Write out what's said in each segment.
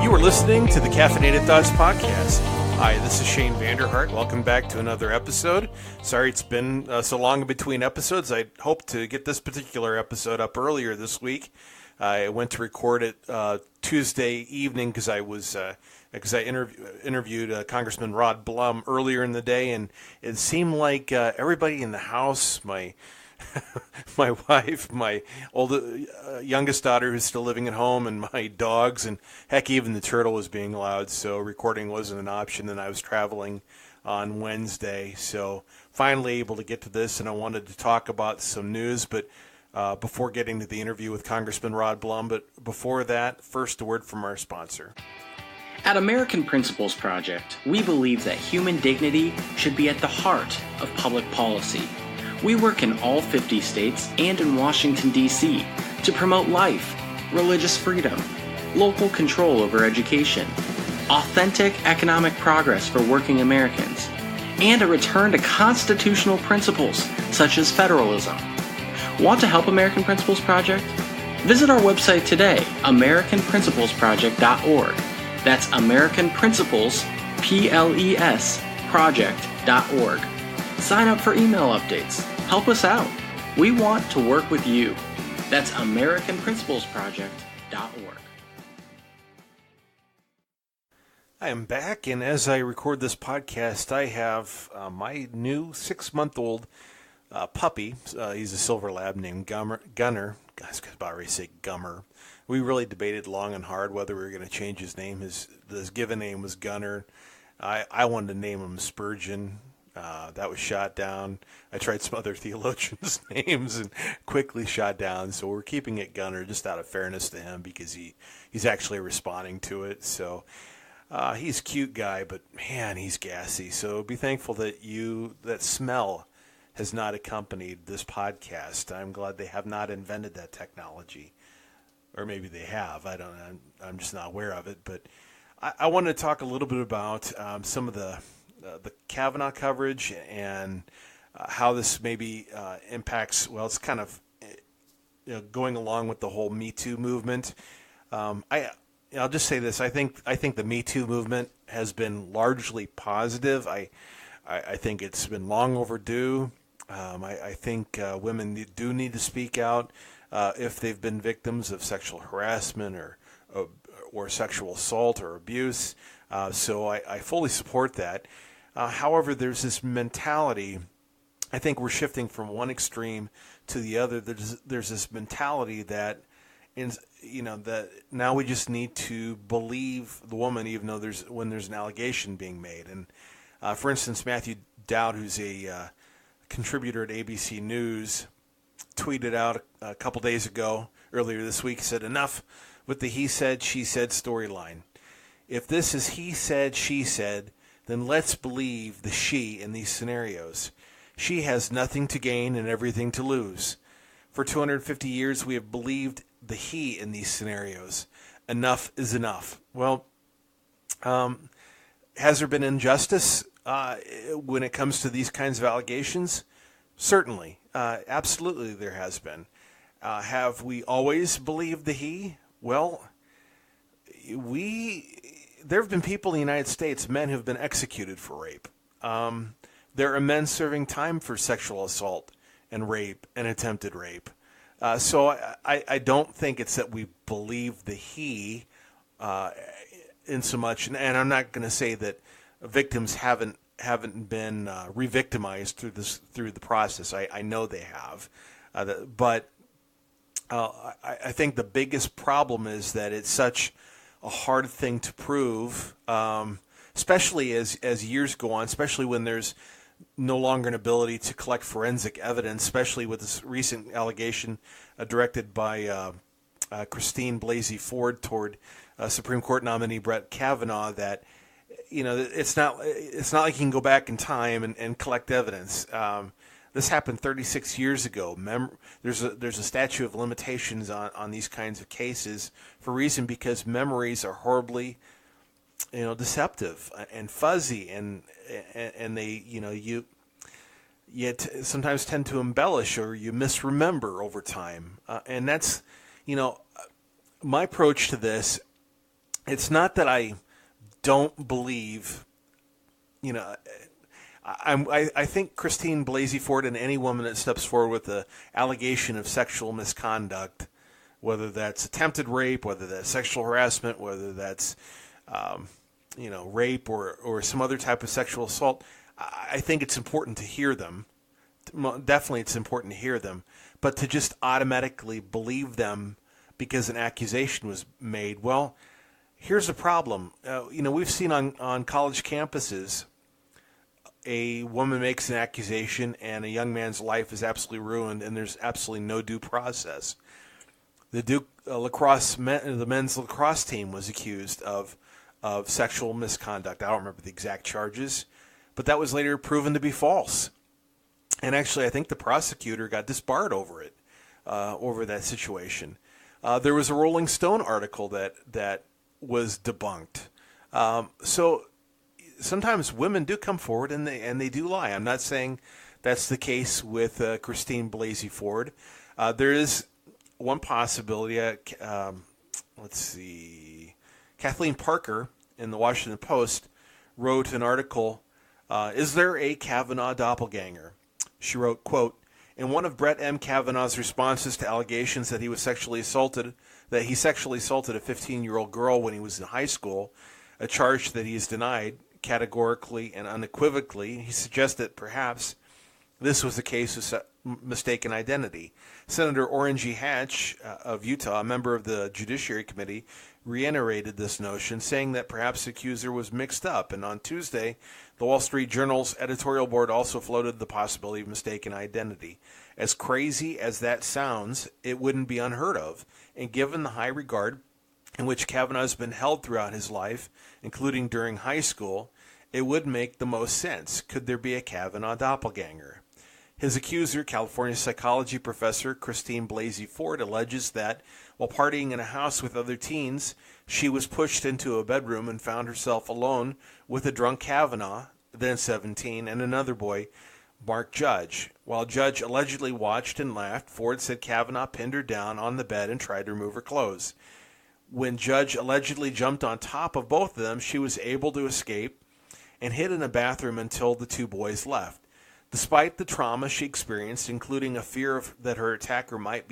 You are listening to the Caffeinated Thoughts Podcast. Hi, this is Shane Vander Hart. Welcome back to another episode. Sorry it's been so long in between episodes. I hoped to get this particular episode up earlier this week. I went to record it Tuesday evening because I interviewed Congressman Rod Blum earlier in the day, and it seemed like everybody in the house, my my wife, my youngest daughter who's still living at home, and my dogs, and heck, even the turtle was being loud, so recording wasn't an option, and I was traveling on Wednesday, so finally able to get to this, and I wanted to talk about some news, but before getting to the interview with Congressman Rod Blum, but before that, first a word from our sponsor. At American Principles Project, we believe that human dignity should be at the heart of public policy. We work in all 50 states and in Washington, D.C. to promote life, religious freedom, local control over education, authentic economic progress for working Americans, and a return to constitutional principles such as federalism. Want to help American Principles Project? Visit our website today, AmericanPrinciplesProject.org. That's American Principles, P-L-E-S, project.org. Sign up for email updates. Help us out. We want to work with you. That's AmericanPrinciplesProject.org. I am back, and as I record this podcast, I have my new 6-month-old puppy. He's a silver lab named Gunner. I was about to say Gummer. We really debated long and hard whether we were going to change his name. His given name was Gunner. I wanted to name him Spurgeon. That was shot down. I tried some other theologians' names and quickly shot down. So we're keeping it Gunner just out of fairness to him because he's actually responding to it. So he's a cute guy, but man, he's gassy. So be thankful that that smell has not accompanied this podcast. I'm glad they have not invented that technology. Or maybe they have. I don't know. I'm just not aware of it. But I want to talk a little bit about some of the Kavanaugh coverage and how this maybe impacts. Well, it's kind of going along with the whole Me Too movement. I'll just say this: I think the Me Too movement has been largely positive. I think it's been long overdue. I think women do need to speak out if they've been victims of sexual harassment or sexual assault or abuse. So I fully support that. However, there's this mentality. I think we're shifting from one extreme to the other. There's this mentality that, that now we just need to believe the woman, even though when there's an allegation being made. And for instance, Matthew Dowd, who's a contributor at ABC News, tweeted out a couple days ago, earlier this week, said, "Enough with the he said, she said storyline. If this is he said, she said, then let's believe the she in these scenarios. She has nothing to gain and everything to lose. For 250 years, we have believed the he in these scenarios. Enough is enough." Well, has there been injustice when it comes to these kinds of allegations? Certainly. Absolutely there has been. Have we always believed the he? Well, there have been people in the United States, men who have been executed for rape. There are men serving time for sexual assault and rape and attempted rape. So I don't think it's that we believe the he in so much, and I'm not going to say that victims haven't been re-victimized through the process. I know they have, but I think the biggest problem is that it's such a hard thing to prove, especially as years go on, especially when there's no longer an ability to collect forensic evidence, especially with this recent allegation directed by Christine Blasey Ford toward Supreme Court nominee Brett Kavanaugh that it's not like you can go back in time and collect evidence. This happened 36 years ago. There's a statute of limitations on these kinds of cases for a reason, because memories are horribly, deceptive and fuzzy, and they, you sometimes tend to embellish or you misremember over time, and that's, my approach to this it's not that I don't believe, you know, I think Christine Blasey Ford and any woman that steps forward with the allegation of sexual misconduct, whether that's attempted rape, whether that's sexual harassment, whether that's, rape or some other type of sexual assault, I think it's important to hear them. Definitely it's important to hear them. But to just automatically believe them because an accusation was made, well, here's the problem. We've seen on college campuses, a woman makes an accusation and a young man's life is absolutely ruined, and there's absolutely no due process. The Duke the men's lacrosse team was accused of sexual misconduct. I don't remember the exact charges, but that was later proven to be false. And actually, I think the prosecutor got disbarred over it, over that situation. There was a Rolling Stone article that was debunked. So sometimes women do come forward and they do lie. I'm not saying that's the case with Christine Blasey Ford. There is one possibility. Let's see. Kathleen Parker in the Washington Post wrote an article, Is there a Kavanaugh doppelganger? She wrote, quote, in one of Brett M. Kavanaugh's responses to allegations that he sexually assaulted a 15-year-old girl when he was in high school, a charge that he has denied categorically and unequivocally, he suggested perhaps this was the case of mistaken identity. Senator Orrin Hatch of Utah, a member of the Judiciary Committee, reiterated this notion, saying that perhaps the accuser was mixed up. And on Tuesday, the Wall Street Journal's editorial board also floated the possibility of mistaken identity. As crazy as that sounds, it wouldn't be unheard of. And given the high regard in which Kavanaugh has been held throughout his life, including during high school, it would make the most sense. Could there be a Kavanaugh doppelganger? His accuser, California psychology professor Christine Blasey Ford, alleges that while partying in a house with other teens, she was pushed into a bedroom and found herself alone with a drunk Kavanaugh, then 17, and another boy, Mark Judge. While Judge allegedly watched and laughed, Ford said Kavanaugh pinned her down on the bed and tried to remove her clothes. When Judge allegedly jumped on top of both of them, she was able to escape and hid in a bathroom until the two boys left. Despite the trauma she experienced, including a fear that her attacker might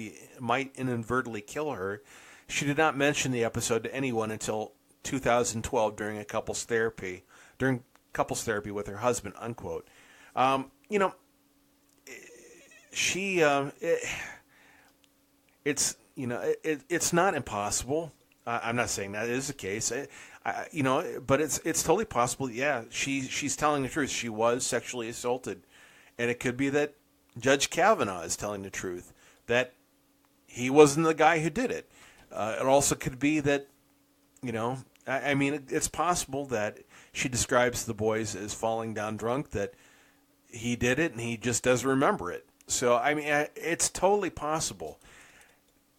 inadvertently kill her, she did not mention the episode to anyone until 2012 during couples therapy with her husband, unquote. It's not impossible. I'm not saying that is the case. But it's totally possible. Yeah, she's telling the truth. She was sexually assaulted. And it could be that Judge Kavanaugh is telling the truth, that he wasn't the guy who did it. It also could be that, it's possible that she describes the boys as falling down drunk, that he did it and he just doesn't remember it. So, it's totally possible.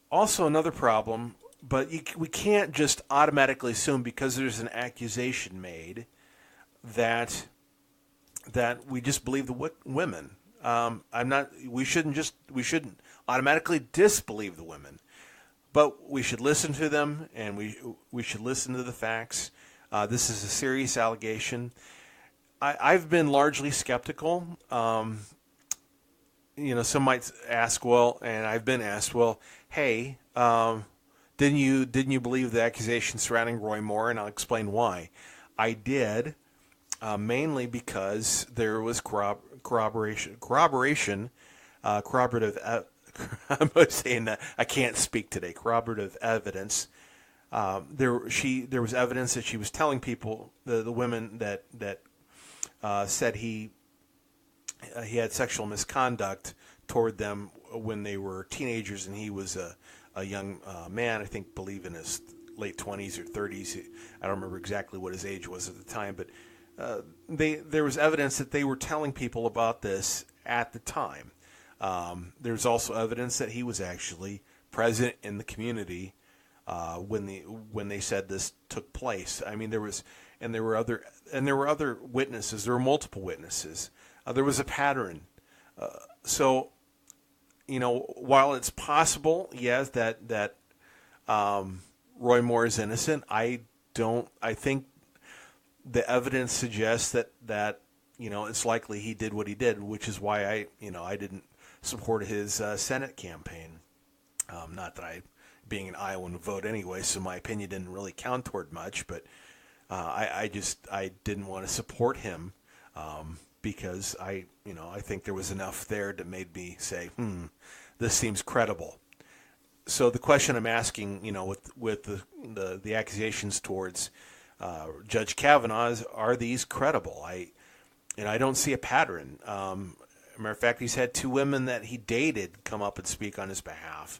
Also, another problem, but we can't just automatically assume because there's an accusation made that we just believe the women. We shouldn't automatically disbelieve the women, but we should listen to them and we should listen to the facts. This is a serious allegation. I've been largely skeptical. Some might ask, and I've been asked, hey, didn't you believe the accusation surrounding Roy Moore? And I'll explain why. I did. Mainly because there was corroborative. I'm saying that I can't speak today. Corroborative evidence. There was evidence that she was telling people, the women that said he had sexual misconduct toward them when they were teenagers, and he was a young man. I believe in his late 20s or 30s. I don't remember exactly what his age was at the time, but. There was evidence that they were telling people about this at the time. There's also evidence that he was actually present in the community when they said this took place. There were other witnesses. There were multiple witnesses. There was a pattern. So, while it's possible, yes, that Roy Moore is innocent, I think the evidence suggests that it's likely he did what he did, which is why I didn't support his Senate campaign. Not that I, being an Iowan, would vote anyway, so my opinion didn't really count toward much. But I didn't want to support him because I think there was enough there that made me say, this seems credible. So the question I'm asking, with the accusations towards Judge Kavanaugh is, are these credible? I don't see a pattern. Matter of fact, he's had 2 women that he dated come up and speak on his behalf.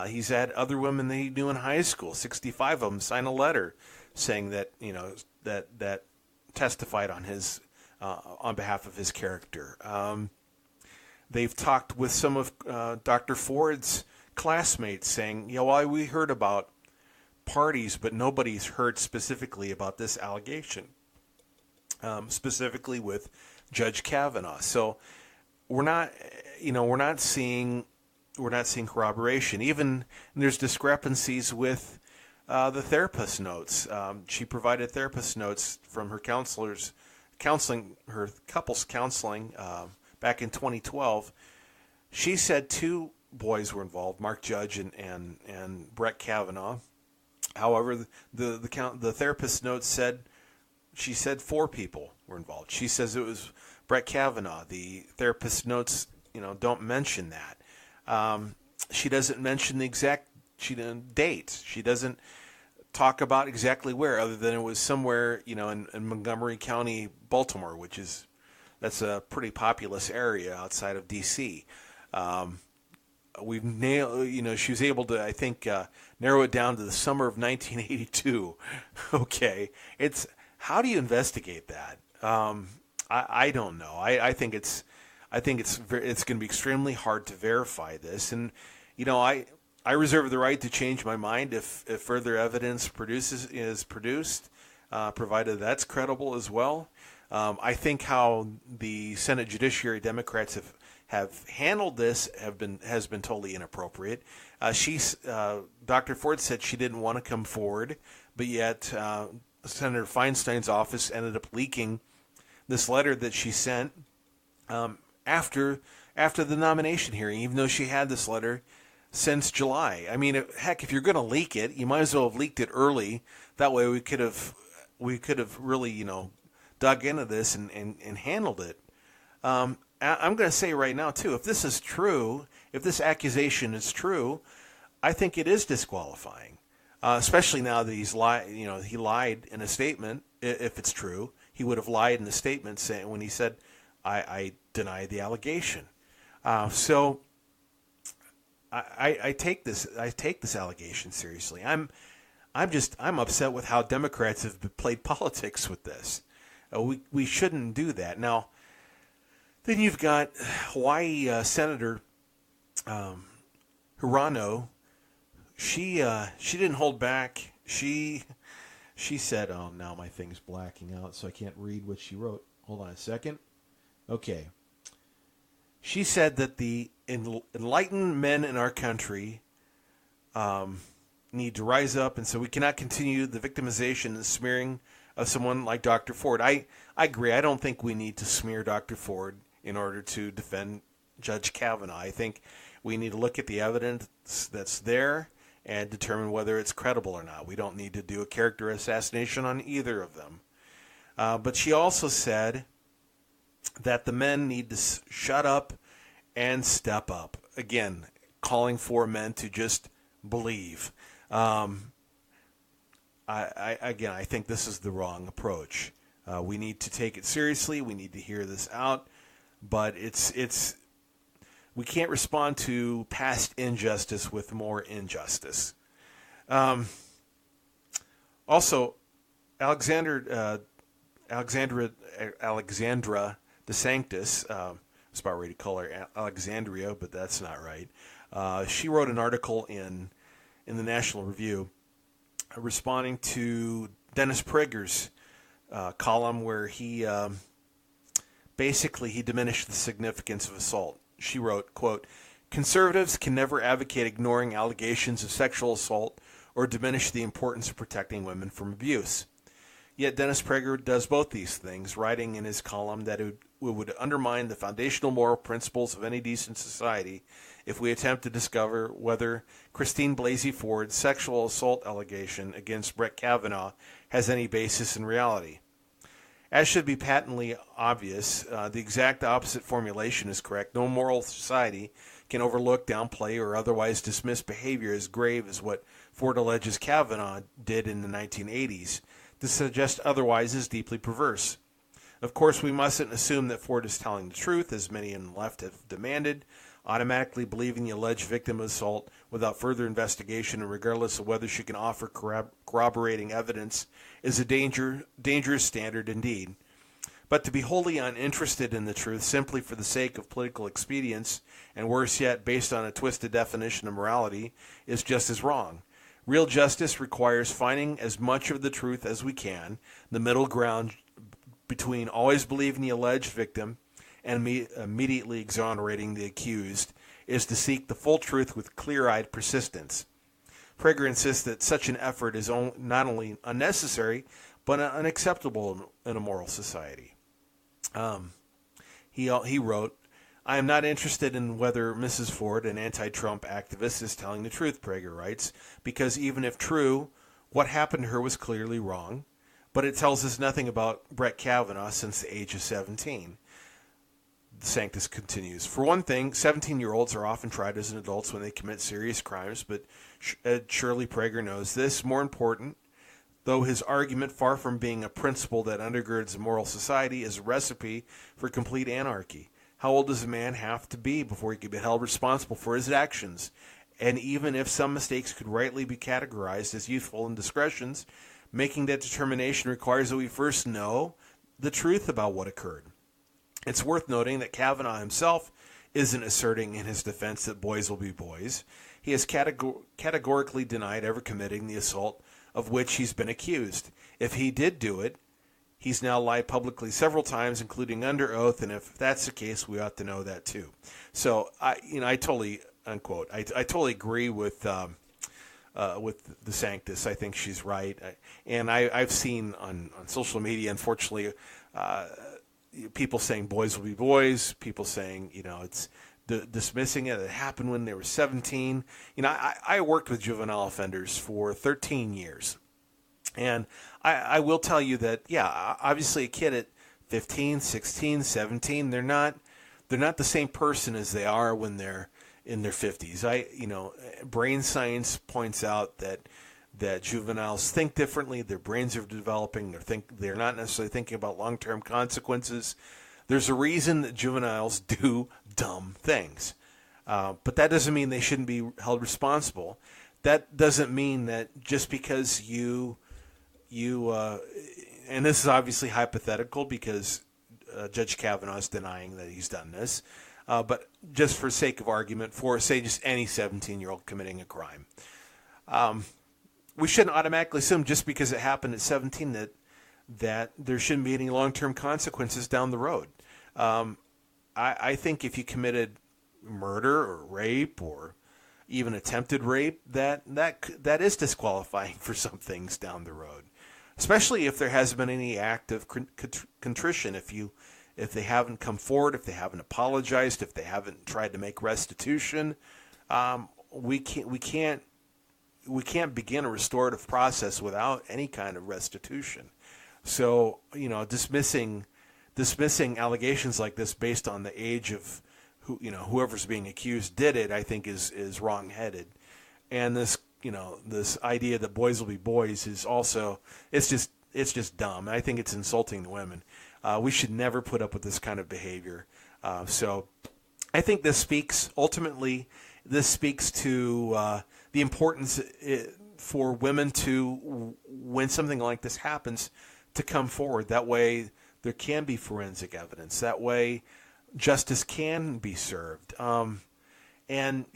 He's had other women that he knew in high school, 65 of them, sign a letter saying that that testified on his on behalf of his character. They've talked with some of Dr. Ford's classmates saying, well, we heard about parties, but nobody's heard specifically about this allegation, specifically with Judge Kavanaugh. So we're not seeing corroboration. Even there's discrepancies with the therapist notes. She provided therapist notes from her couples counseling back in 2012. She said 2 boys were involved, Mark Judge and Brett Kavanaugh. However, the therapist notes said 4 people were involved. She says it was Brett Kavanaugh. The therapist notes, don't mention that. She doesn't mention the exact date. She doesn't talk about exactly where, other than it was somewhere, in Montgomery County, Baltimore, that's a pretty populous area outside of D.C. We've nailed, she was able to, I think, narrow it down to the summer of 1982. Okay, how do you investigate that? I don't know. I think it's going to be extremely hard to verify this, and I reserve the right to change my mind if further evidence is produced, provided that's credible as well. I think how the Senate Judiciary Democrats have handled this has been totally inappropriate. Dr. Ford said she didn't want to come forward, but yet Senator Feinstein's office ended up leaking this letter that she sent after the nomination hearing, even though she had this letter since July. I mean, heck, if you're going to leak it, you might as well have leaked it early. That way we could have really, dug into this and handled it. I'm going to say right now, too, if this is true, if this accusation is true, I think it is disqualifying, especially now that he lied in a statement. If it's true, he would have lied in the statement saying when he said, I deny the allegation. So I take this allegation seriously. I'm upset with how Democrats have played politics with this. We shouldn't do that. Now, then you've got Hawaii Senator Hirano. She didn't hold back. She said, oh, now my thing's blacking out, so I can't read what she wrote. Hold on a second. Okay. She said that the enlightened men in our country need to rise up, and so we cannot continue the victimization and smearing of someone like Dr. Ford. I agree. I don't think we need to smear Dr. Ford in order to defend Judge Kavanaugh. I think we need to look at the evidence that's there and determine whether it's credible or not. We don't need to do a character assassination on either of them. But she also said that the men need to shut up and step up. Again, calling for men to just believe. I think this is the wrong approach. We need to take it seriously. We need to hear this out. But we can't respond to past injustice with more injustice. Also, Alexandra DeSanctis, I was about ready to call her Alexandria, but that's not right. She wrote an article in the National Review responding to Dennis Prager's column where he basically diminished the significance of assault. She wrote, quote, "Conservatives can never advocate ignoring allegations of sexual assault or diminish the importance of protecting women from abuse. Yet Dennis Prager does both these things, writing in his column that it would undermine the foundational moral principles of any decent society if we attempt to discover whether Christine Blasey Ford's sexual assault allegation against Brett Kavanaugh has any basis in reality. As should be patently obvious, the exact opposite formulation is correct. No moral society can overlook, downplay, or otherwise dismiss behavior as grave as what Ford alleges Kavanaugh did in the 1980s. To suggest otherwise is deeply perverse. Of course, we mustn't assume that Ford is telling the truth, as many in the left have demanded. Automatically believing the alleged victim of assault without further investigation and regardless of whether she can offer corroborating evidence is a dangerous standard indeed. But to be wholly uninterested in the truth simply for the sake of political expedience, and worse yet, based on a twisted definition of morality, is just as wrong. Real justice requires finding as much of the truth as we can, the middle ground between always believing the alleged victim and immediately exonerating the accused, is to seek the full truth with clear-eyed persistence. Prager insists that such an effort is not only unnecessary, but unacceptable in a moral society. He wrote, I am not interested in whether Mrs. Ford, an anti-Trump activist, is telling the truth, Prager writes, because even if true, what happened to her was clearly wrong, but it tells us nothing about Brett Kavanaugh since the age of 17. Sanctus continues. For one thing, 17-year-olds are often tried as adults when they commit serious crimes, but surely Prager knows this. More important, though his argument, far from being a principle that undergirds a moral society, is a recipe for complete anarchy. How old does a man have to be before he can be held responsible for his actions? And even if some mistakes could rightly be categorized as youthful indiscretions, making that determination requires that we first know the truth about what occurred. It's worth noting that Kavanaugh himself isn't asserting in his defense that boys will be boys. He has categorically denied ever committing the assault of which he's been accused. If he did do it, he's now lied publicly several times, including under oath, and if that's the case, we ought to know that too. So, I totally, unquote, I totally agree with the Sanctus. I think she's right. And I've seen on social media, unfortunately, people saying boys will be boys, people saying, it's dismissing it. It happened when they were 17. I worked with juvenile offenders for 13 years. And I will tell you that, obviously a kid at 15, 16, 17, they're not the same person as they are when they're in their 50s. Brain science points out that juveniles think differently. Their brains are developing. They're not necessarily thinking about long-term consequences. There's a reason that juveniles do dumb things. But that doesn't mean they shouldn't be held responsible. That doesn't mean that just because you and this is obviously hypothetical because Judge Kavanaugh is denying that he's done this, but just for sake of argument, for, say, just any 17-year-old committing a crime, we shouldn't automatically assume just because it happened at 17 that there shouldn't be any long-term consequences down the road. I think if you committed murder or rape or even attempted rape, that is disqualifying for some things down the road, especially if there hasn't been any act of contrition. If they haven't come forward, if they haven't apologized, if they haven't tried to make restitution, we can't begin a restorative process without any kind of restitution. So, dismissing allegations like this based on the age of whoever's being accused did it, I think is wrong-headed. And this idea that boys will be boys is also, it's just dumb. I think it's insulting to women. We should never put up with this kind of behavior. So I think this speaks to the importance for women to, when something like this happens, to come forward. That way there can be forensic evidence. That way justice can be served. And,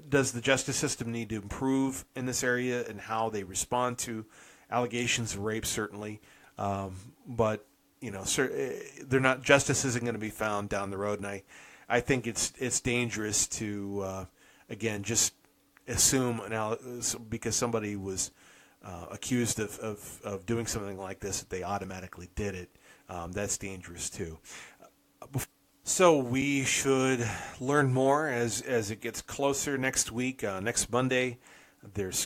does the justice system need to improve in this area and how they respond to allegations of rape? Certainly. But, justice isn't going to be found down the road. And I think it's dangerous to, again, just assume now because somebody was accused of doing something like this that they automatically did it. That's dangerous too. So we should learn more as it gets closer next week. Next Monday, there's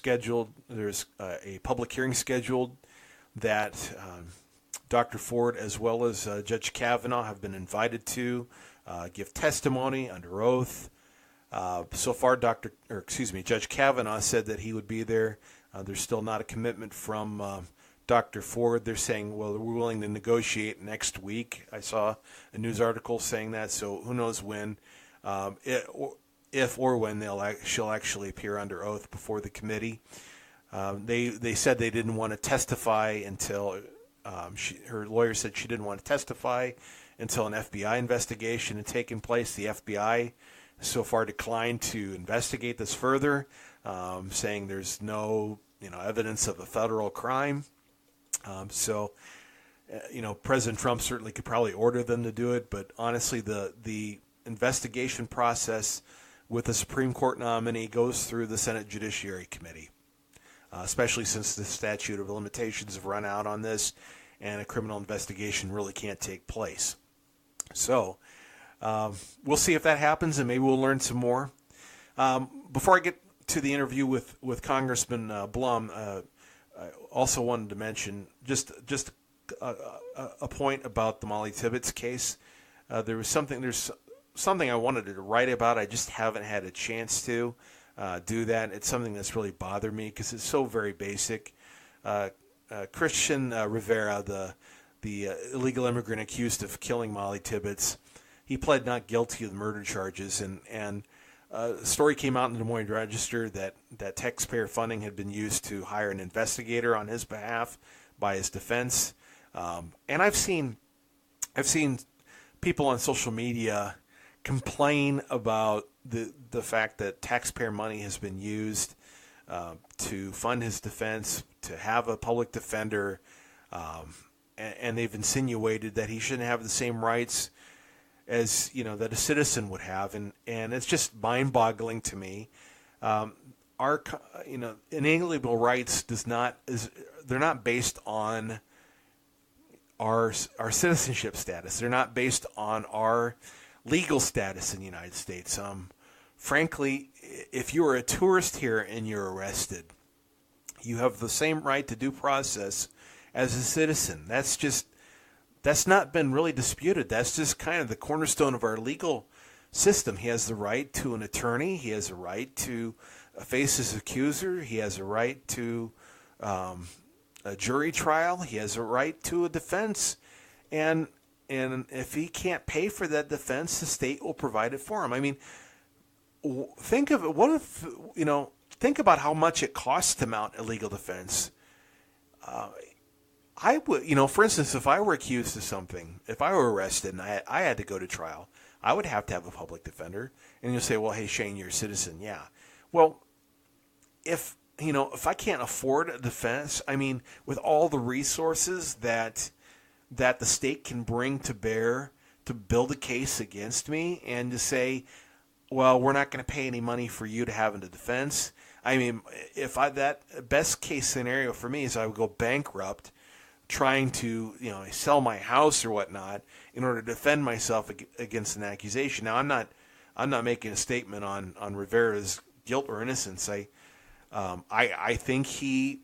a public hearing scheduled that Dr. Ford as well as Judge Kavanaugh have been invited to give testimony under oath. So far, Judge Kavanaugh said that he would be there. There's still not a commitment from Dr. Ford. They're saying, well, we're willing to negotiate next week. I saw a news article saying that, so who knows when, if or when she'll actually appear under oath before the committee. They said they didn't want to testify until her lawyer said she didn't want to testify until an FBI investigation had taken place. The FBI so far declined to investigate this further, saying there's no evidence of a federal crime. President Trump certainly could probably order them to do it, but honestly, the investigation process with the Supreme Court nominee goes through the Senate Judiciary Committee, especially since the statute of limitations have run out on this, and a criminal investigation really can't take place. So we'll see if that happens, and maybe we'll learn some more. Before I get to the interview with Congressman Blum, I also wanted to mention just a point about the Molly Tibbetts case. There's something I wanted to write about. I just haven't had a chance to do that. It's something that's really bothered me because it's so very basic. Christian Rivera, the illegal immigrant accused of killing Molly Tibbetts, he pled not guilty of the murder charges, and a story came out in the Des Moines Register that taxpayer funding had been used to hire an investigator on his behalf by his defense. And I've seen people on social media complain about the fact that taxpayer money has been used to fund his defense, to have a public defender, and they've insinuated that he shouldn't have the same rights as that a citizen would have, and it's just mind-boggling to me. Our inalienable rights they're not based on our citizenship status. They're not based on our legal status in the United States. Frankly, if you are a tourist here and you're arrested, you have the same right to due process as a citizen. That's not been really disputed. That's just kind of the cornerstone of our legal system. He has the right to an attorney. He has a right to face his accuser. He has a right to a jury trial. He has a right to a defense. And if he can't pay for that defense, the state will provide it for him. I mean, think of it. Think about how much it costs to mount a legal defense. I would, for instance, if I were accused of something, if I were arrested and I had to go to trial, I would have to have a public defender. And you'll say, well, hey, Shane, you're a citizen. Yeah. Well, if I can't afford a defense, I mean, with all the resources that the state can bring to bear to build a case against me and to say, well, we're not going to pay any money for you to have a defense. I mean, that best case scenario for me is I would go bankrupt trying to sell my house or whatnot in order to defend myself against an accusation. Now, I'm not making a statement on Rivera's guilt or innocence. I think he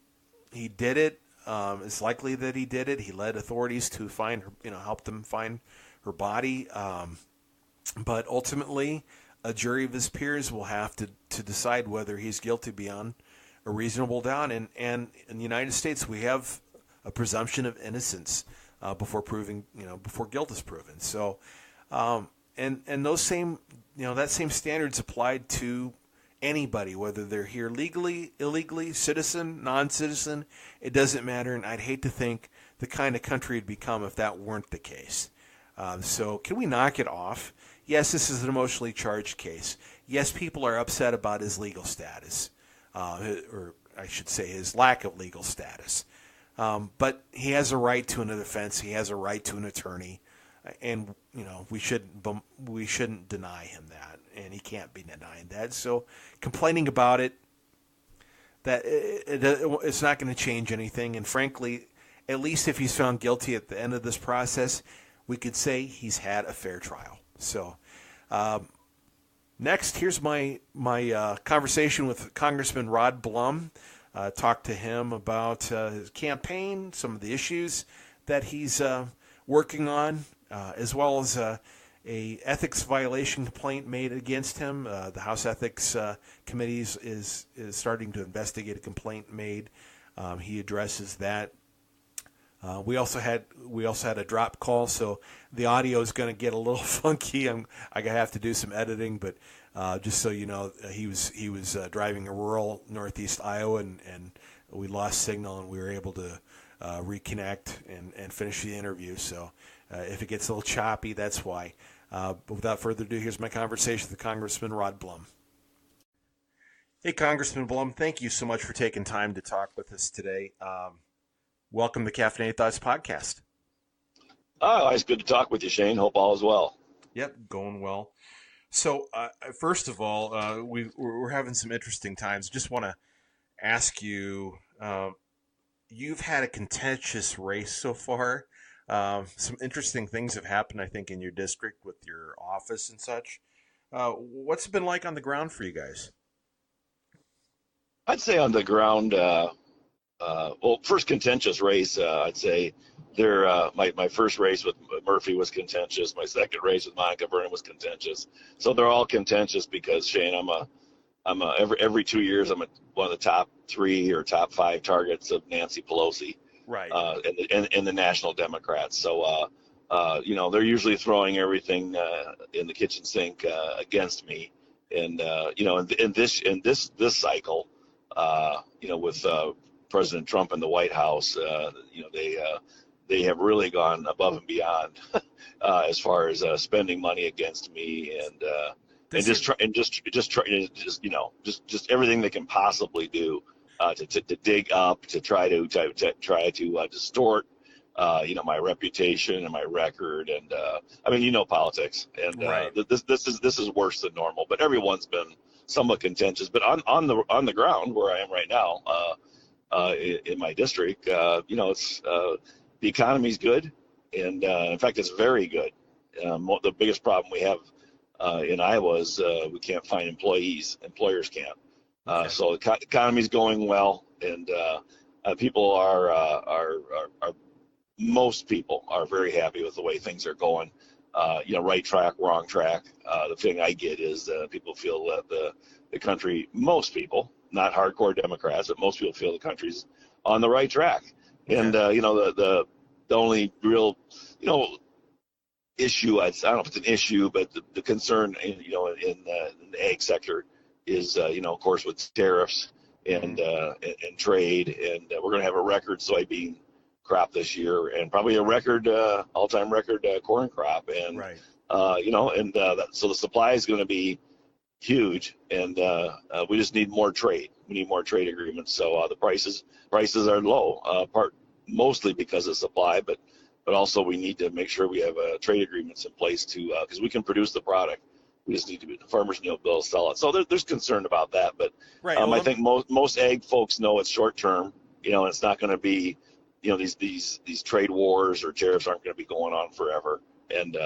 did it. It's likely that he did it. He led authorities to find her, help them find her body. But ultimately, a jury of his peers will have to decide whether he's guilty beyond a reasonable doubt. And in the United States, we have a presumption of innocence before guilt is proven. So, and those same, that same standards applied to anybody, whether they're here legally, illegally, citizen, non-citizen. It doesn't matter. And I'd hate to think the kind of country it'd become if that weren't the case. So, can we knock it off? Yes, this is an emotionally charged case. Yes, people are upset about his legal status, or I should say his lack of legal status. But he has a right to a defense. He has a right to an attorney, and we shouldn't deny him that, and he can't be denying that. So complaining about it that it's not going to change anything. And frankly, at least if he's found guilty at the end of this process, we could say he's had a fair trial. So next, here's my conversation with Congressman Rod Blum. Talked to him about his campaign, some of the issues that he's working on, as well as a ethics violation complaint made against him. The House Ethics Committee is starting to investigate a complaint made. He addresses that. We also had a drop call, so the audio is going to get a little funky. I have to do some editing, but just so you know, he was driving in rural northeast Iowa, and we lost signal, and we were able to reconnect and finish the interview. So if it gets a little choppy, that's why. But without further ado, here's my conversation with Congressman Rod Blum. Hey, Congressman Blum, thank you so much for taking time to talk with us today. Welcome to Caffeinated Thoughts Podcast. Oh, it's good to talk with you, Shane. Hope all is well. Yep, going well. So, first of all, we're having some interesting times. Just want to ask you, you've had a contentious race so far. Some interesting things have happened, I think, in your district with your office and such. What's it been like on the ground for you guys? I'd say on the ground, first contentious race, I'd say my first race with Murphy was contentious. My second race with Monica Vernon was contentious. So they're all contentious because, Shane, every 2 years I'm one of the top 3 or top 5 targets of Nancy Pelosi, right? And the National Democrats. So they're usually throwing everything in the kitchen sink against me. And in this cycle, with President Trump in the White House, they have really gone above and beyond as far as spending money against me and just everything they can possibly do to dig up, to try to distort my reputation and my record, and politics, and right. This is worse than normal, but everyone's been somewhat contentious. But on the ground where I am right now, in my district, it's the economy's good, and in fact, it's very good. The biggest problem we have in Iowa is we can't find employees. Employers can't. Okay. So the economy's going well, and people most people are very happy with the way things are going. Right track, wrong track. The thing I get is people feel that the country, most people, not hardcore Democrats, but most people feel the country's on the right track. Okay. And the only real issue, I don't know if it's an issue, but the concern in the ag sector is of course with tariffs and trade, and we're going to have a record soybean crop this year, and probably a record all-time record corn crop, and right. So the supply is going to be huge, and we just need more trade. We need more trade agreements. So the prices are low, mostly because of supply, but also we need to make sure we have trade agreements in place because we can produce the product. We just need to the farmers need to be able to sell it. So there's concern about that, but right. I think most ag folks know it's short term. It's not going to be these trade wars or tariffs aren't going to be going on forever, and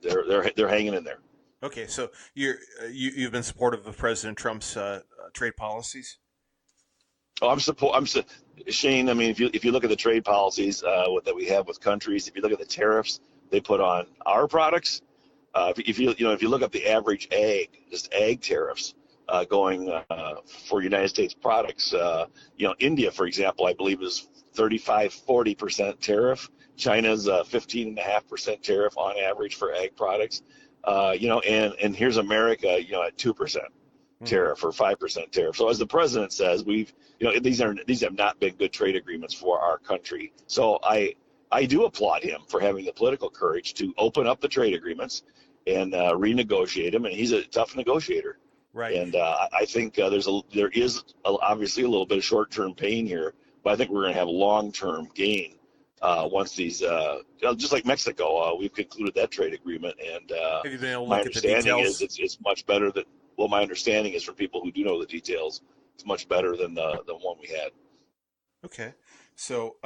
they're hanging in there. Okay, so you've been supportive of President Trump's trade policies? Oh, Shane. I mean, if you look at the trade policies that we have with countries, if you look at the tariffs they put on our products, if you look at the average ag tariffs going for United States products, India, for example, I believe is 35-40% tariff. China's 15.5% tariff on average for ag products. And here's America, at 2% tariff or 5% tariff. So as the president says, these have not been good trade agreements for our country. So I do applaud him for having the political courage to open up the trade agreements and renegotiate them. And he's a tough negotiator. Right. And I think there is obviously a little bit of short-term pain here, but I think we're going to have long-term gain once these, just like Mexico, we've concluded that trade agreement. And have you been able to my look at the understanding details? is it's much better my understanding is from people who do know the details much better than the one we had. Okay. So,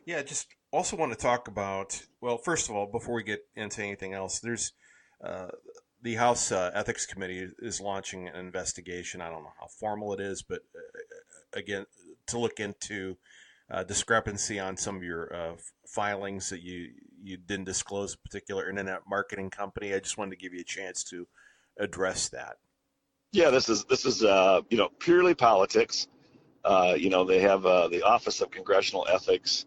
just also want to talk about, well, first of all, before we get into anything else, there's the House Ethics Committee is launching an investigation. I don't know how formal it is, but again, to look into discrepancy on some of your filings that you didn't disclose a particular internet marketing company. I just wanted to give you a chance to address that. Yeah, this is purely politics. They have the Office of Congressional Ethics.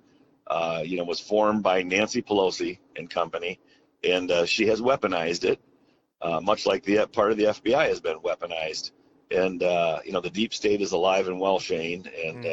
Was formed by Nancy Pelosi and company, and she has weaponized it, much like the part of the FBI has been weaponized. And the deep state is alive and well, Shane. And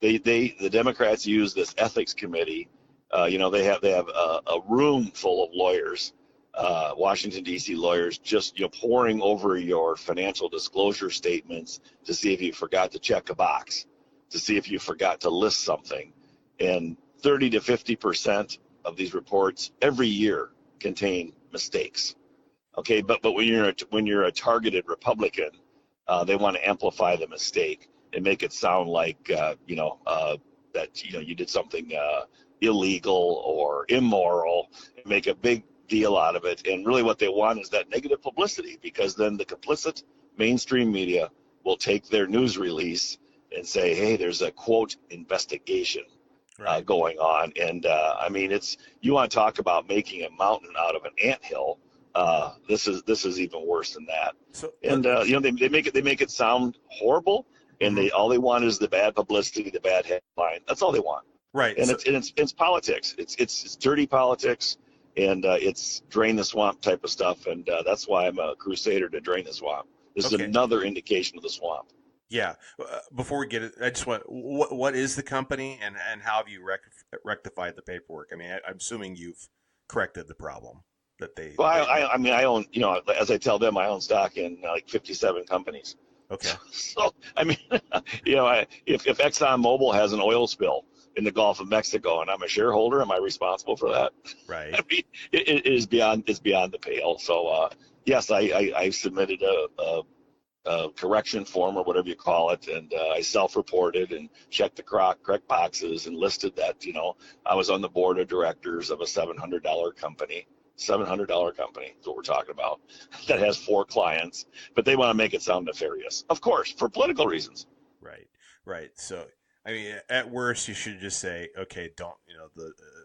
the Democrats use this ethics committee. They have a room full of lawyers, Washington D.C. lawyers, just poring over your financial disclosure statements to see if you forgot to check a box, to see if you forgot to list something. And 30 to 50% of these reports every year contain mistakes. Okay, but when you're a targeted Republican, they want to amplify the mistake and make it sound like that you did something illegal or immoral, and make a big deal out of it. And really, what they want is that negative publicity, because then the complicit mainstream media will take their news release and say, "Hey, there's a quote investigation." Right. Going on, and it's, you want to talk about making a mountain out of an anthill. This is even worse than that. So, and they make it sound horrible, and all they want is the bad publicity, the bad headline. That's all they want. Right. And it's politics. It's dirty politics, and it's drain the swamp type of stuff. And that's why I'm a crusader to drain the swamp. This is another indication of the swamp. Yeah. Before we get it, I just want, what is the company, and how have you rectified the paperwork? I mean, I'm assuming you've corrected the problem that they. Well, I own, as I tell them, I own stock in like 57 companies. Okay. So, if ExxonMobil has an oil spill in the Gulf of Mexico and I'm a shareholder, am I responsible for that? Right. I mean, it's beyond the pale. So, yes, I submitted a correction form or whatever you call it, and I self-reported and checked the correct boxes and listed that I was on the board of directors of a $700 company. $700 company is what we're talking about, that has 4 clients, but they want to make it sound nefarious, of course, for political reasons. Right. So, I mean, at worst, you should just say, okay, don't,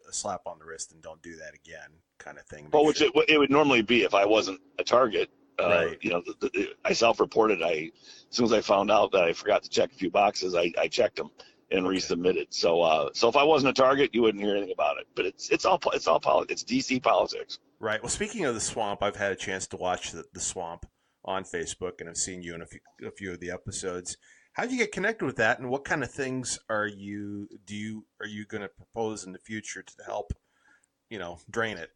a slap on the wrist and don't do that again, kind of thing. Well, which it would normally be if I wasn't a target. Right. I self-reported. As soon as I found out that I forgot to check a few boxes, I checked them and resubmitted. So if I wasn't a target, you wouldn't hear anything about it. But it's all politics. It's DC politics. Right. Well, speaking of the swamp, I've had a chance to watch the swamp on Facebook, and I've seen you in a few of the episodes. How did you get connected with that, and what kind of things are you going to propose in the future to help, drain it?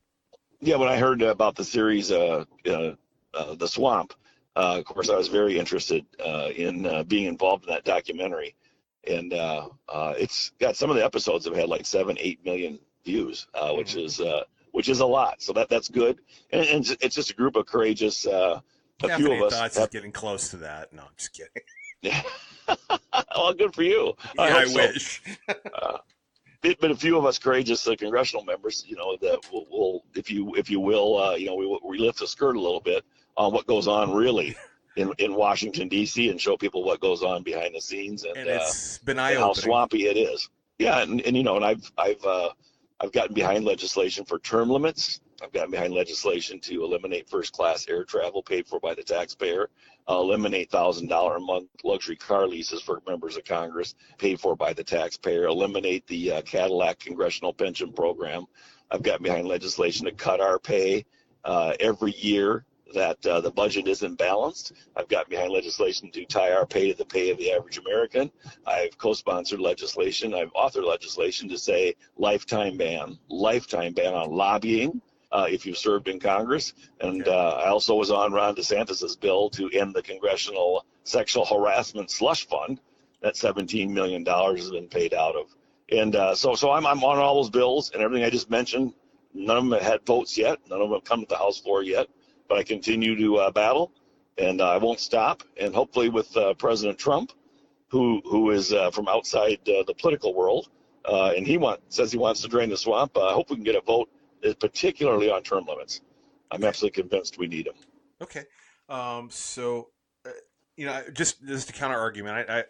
Yeah, when I heard about the series, The Swamp, of course, I was very interested in being involved in that documentary. And it's got, some of the episodes have had like 7-8 million views, which is a lot. So that's good. And it's just a group of courageous, a few of us. Thoughts is getting close to that. No, I'm just kidding. Yeah. Well, good for you. I wish. But a few of us courageous congressional members, that will, if you will, we lift the skirt a little bit on what goes on really in Washington D.C. and show people what goes on behind the scenes, and it's been eye-opening how swampy it is. Yeah, and I've gotten behind legislation for term limits. I've gotten behind legislation to eliminate first-class air travel paid for by the taxpayer, eliminate $1,000 a month luxury car leases for members of Congress paid for by the taxpayer, eliminate the Cadillac Congressional Pension Program. I've gotten behind legislation to cut our pay every year that the budget isn't balanced. I've gotten behind legislation to tie our pay to the pay of the average American. I've co-sponsored legislation. I've authored legislation to say lifetime ban on lobbying if you've served in Congress. And I also was on Ron DeSantis's bill to end the Congressional Sexual Harassment Slush Fund. That $17 million has been paid out of. And so I'm on all those bills, and everything I just mentioned. None of them have had votes yet. None of them have come to the House floor yet. But I continue to battle, and I won't stop. And hopefully with President Trump, who is from outside the political world, and says he wants to drain the swamp, I hope we can get a vote, particularly on term limits. I'm absolutely convinced we need them. Okay. So, just a counter argument,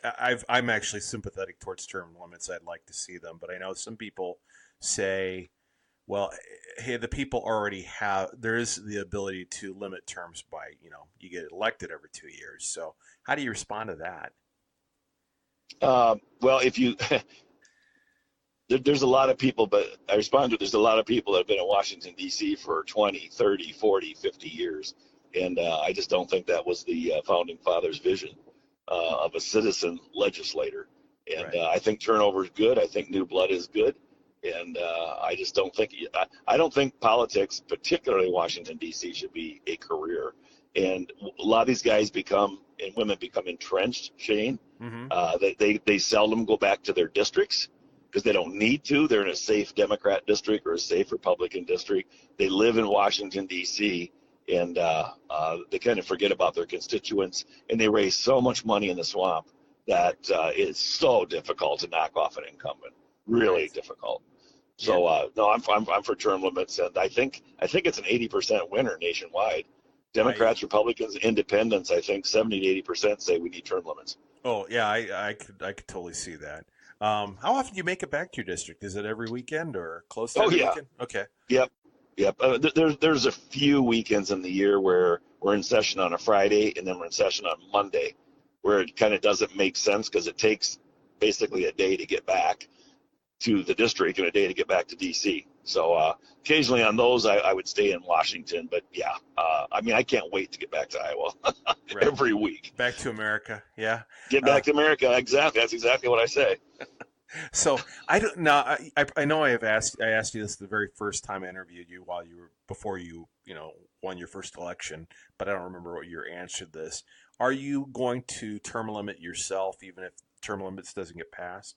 I'm actually sympathetic towards term limits. I'd like to see them, but I know some people say, well, hey, the people already there is the ability to limit terms by, you get elected every 2 years. So how do you respond to that? Well, if you, there's a lot of people, but I respond to, there's a lot of people that have been in Washington, D.C. for 20, 30, 40, 50 years. And I just don't think that was the founding fathers' vision of a citizen legislator. And Right. I think turnover is good. I think new blood is good. And I just don't think, I don't think politics, particularly Washington, D.C., should be a career. And a lot of these guys and women become entrenched, Shane. Mm-hmm. They seldom go back to their districts because they don't need to. They're in a safe Democrat district or a safe Republican district. They live in Washington, D.C., and they kind of forget about their constituents, and they raise so much money in the swamp that it's so difficult to knock off an incumbent. Really difficult. So no, I'm for term limits, and I think it's an 80% winner nationwide. Democrats, Republicans, Independents, I think 70 to 80% say we need term limits. Oh yeah, I could totally see that. How often do you make it back to your district? Is it every weekend or close to every weekend? Okay. Yep. There's a few weekends in the year where we're in session on a Friday and then we're in session on Monday, where it kind of doesn't make sense because it takes basically a day to get back to the district and a day to get back to D.C. So occasionally on those, I would stay in Washington. But yeah, I can't wait to get back to Iowa every week. Back to America, yeah. Get back to America, exactly. That's exactly what I say. So I don't know. I know I asked you this the very first time I interviewed you before you won your first election, but I don't remember what your answer to this. Are you going to term limit yourself even if term limits doesn't get passed?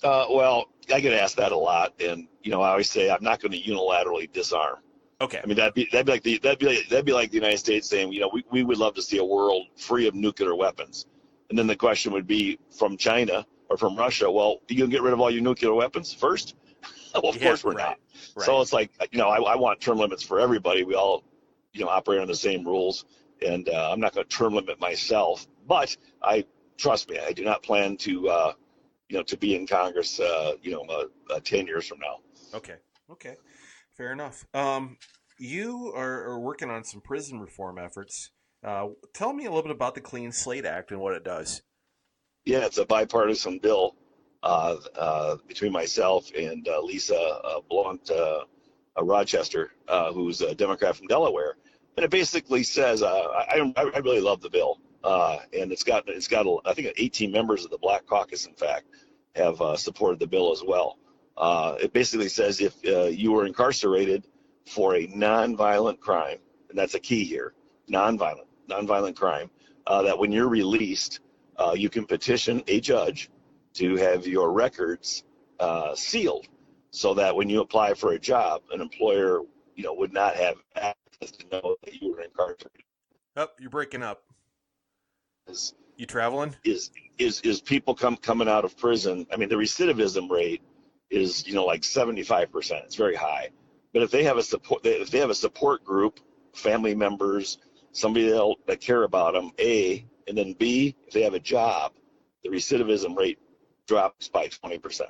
Well, I get asked that a lot, and I always say I'm not going to unilaterally disarm. Okay. I mean that'd be like the United States saying, we would love to see a world free of nuclear weapons, and then the question would be from China or from Russia. Well, you gonna get rid of all your nuclear weapons first? Well, of course we're not. Right. So it's like I want term limits for everybody. We all operate on the same rules, and I'm not going to term limit myself. But trust me, I do not plan to to be in Congress 10 years from now. Okay, fair enough. You are working on some prison reform efforts. Tell me a little bit about the Clean Slate Act and what it does. Yeah, it's a bipartisan bill between myself and Lisa Blunt Rochester, who's a Democrat from Delaware, and it basically says I really love the bill, and it's got I think 18 members of the Black Caucus, in fact, have supported the bill as well. It basically says if you were incarcerated for a nonviolent crime, and that's a key here, nonviolent crime, that when you're released, you can petition a judge to have your records sealed, so that when you apply for a job, an employer, would not have access to know that you were incarcerated. Oh, you're breaking up. You traveling? Is people coming out of prison? I mean, the recidivism rate is like 75%. It's very high. But if they have a support group, family members, somebody that care about them, A, and then B, if they have a job, the recidivism rate drops by 20%.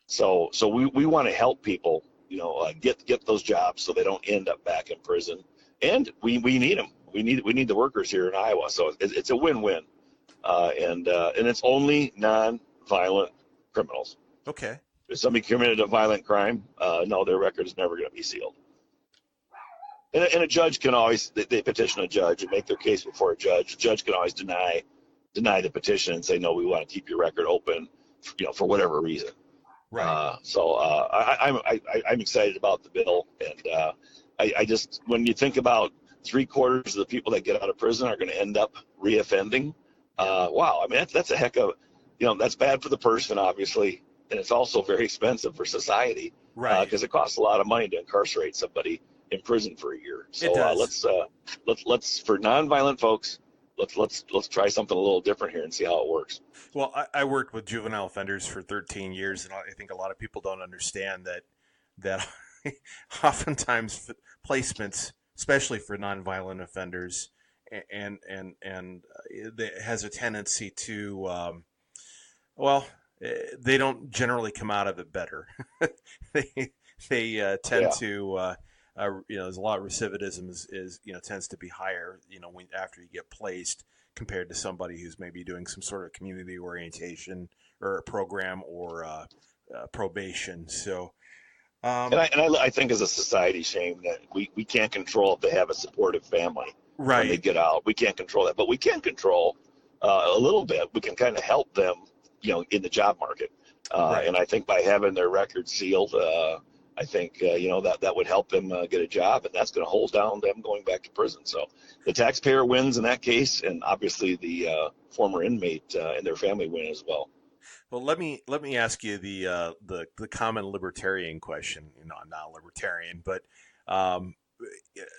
So we want to help people, get those jobs so they don't end up back in prison. And we need them. We need the workers here in Iowa. So it's a win-win. And it's only non-violent criminals. Okay. If somebody committed a violent crime, no, their record is never going to be sealed. And a judge can always, they petition a judge and make their case before a judge. A judge can always deny the petition and say, no, we want to keep your record open, for whatever reason. Right. I'm excited about the bill, and I just, when you think about 3/4 of the people that get out of prison are going to end up reoffending. Wow, I mean that's a heck of, that's bad for the person, obviously, and it's also very expensive for society, right? Because it costs a lot of money to incarcerate somebody in prison for a year. It So does. let's for nonviolent folks, let's try something a little different here and see how it works. Well, I worked with juvenile offenders for 13 years, and I think a lot of people don't understand that oftentimes placements, especially for nonviolent offenders, and it has a tendency to they don't generally come out of it better. they tend Yeah. to there's a lot of recidivism is tends to be higher after you get placed compared to somebody who's maybe doing some sort of community orientation or a program or probation. So, I think as a society, Shane, that we can't control if they have a supportive family when they right, get out. We can't control that, but we can control a little bit. We can kind of help them, in the job market. right. And I think by having their records sealed, I think that would help them get a job, and that's going to hold down them going back to prison. So the taxpayer wins in that case, and obviously the former inmate and their family win as well. Well, let me ask you the common libertarian question. I'm not a libertarian, but um,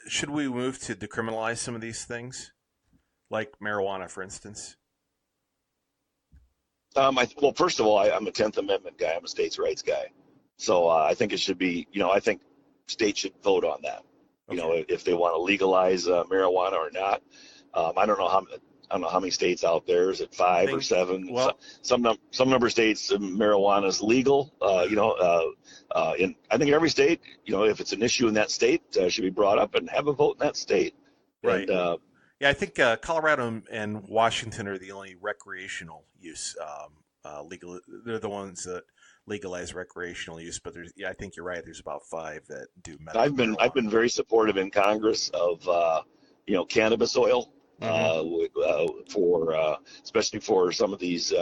should we move to decriminalize some of these things, like marijuana, for instance? Well, first of all, I'm a 10th Amendment guy. I'm a states' rights guy. So I think it should be, I think states should vote on that, Okay. if they want to legalize marijuana or not. I don't know how many states out there. Is it I 5 or think 7? well, Some number of states, marijuana is legal. In I think every state, if it's an issue in that state, should be brought up and have a vote in that state. And right. Yeah, I think Colorado and Washington are the only recreational use legal. They're the ones that legalize recreational use, but I think you're right. There's about 5 that do medical I've marijuana. been very supportive in Congress of cannabis oil Hmm. for especially for some of these